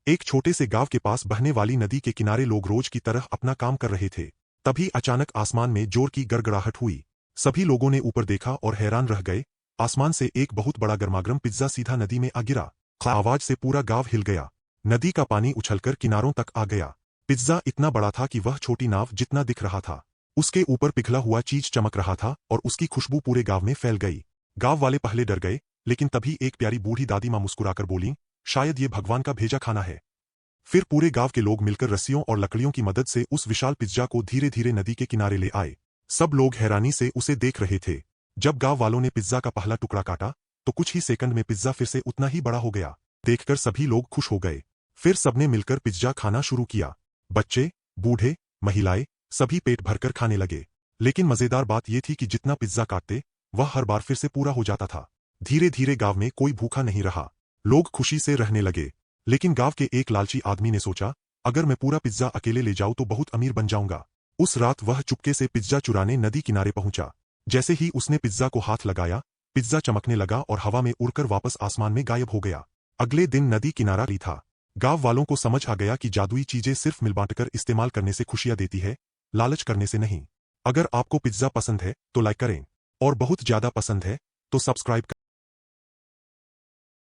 एक छोटे से गांव के पास बहने वाली नदी के किनारे लोग रोज की तरह अपना काम कर रहे थे। तभी अचानक आसमान में जोर की गड़गड़ाहट हुई। सभी लोगों ने ऊपर देखा और हैरान रह गए। आसमान से एक बहुत बड़ा गर्मागर्म पिज्जा सीधा नदी में आ गिरा। आवाज से पूरा गांव हिल गया। नदी का पानी उछलकर किनारों तक आ गया। पिज्जा इतना बड़ा था कि वह छोटी नाव जितना दिख रहा था। उसके ऊपर पिघला हुआ चीज चमक रहा था और उसकी खुशबू पूरे गांव में फैल गई। गांव वाले पहले डर गए, लेकिन तभी एक प्यारी बूढ़ी दादी मां मुस्कुराकर बोली, शायद ये भगवान का भेजा खाना है। फिर पूरे गांव के लोग मिलकर रस्सियों और लकड़ियों की मदद से उस विशाल पिज्जा को धीरे धीरे नदी के किनारे ले आए। सब लोग हैरानी से उसे देख रहे थे। जब गांव वालों ने पिज्जा का पहला टुकड़ा काटा, तो कुछ ही सेकंड में पिज्जा फिर से उतना ही बड़ा हो गया। देखकर सभी लोग खुश हो गए। फिर सबने मिलकर पिज्जा खाना शुरू किया। बच्चे, बूढ़े, महिलाएं, सभी पेट भरकर खाने लगे। लेकिन मजेदार बात यह थी कि जितना पिज्जा काटते, वह हर बार फिर से पूरा हो जाता था। धीरे धीरे गांव में कोई भूखा नहीं रहा। लोग खुशी से रहने लगे। लेकिन गांव के एक लालची आदमी ने सोचा, अगर मैं पूरा पिज्जा अकेले ले जाऊं तो बहुत अमीर बन जाऊंगा। उस रात वह चुपके से पिज्जा चुराने नदी किनारे पहुंचा। जैसे ही उसने पिज्जा को हाथ लगाया, पिज्जा चमकने लगा और हवा में उड़कर वापस आसमान में गायब हो गया। अगले दिन नदी किनारा ही था। गांव वालों को समझ आ गया कि जादुई चीजें सिर्फ मिल बांटकर इस्तेमाल करने से खुशियां देती है, लालच करने से नहीं। अगर आपको पिज्जा पसंद है तो लाइक करें, और बहुत ज्यादा पसंद है तो सब्सक्राइब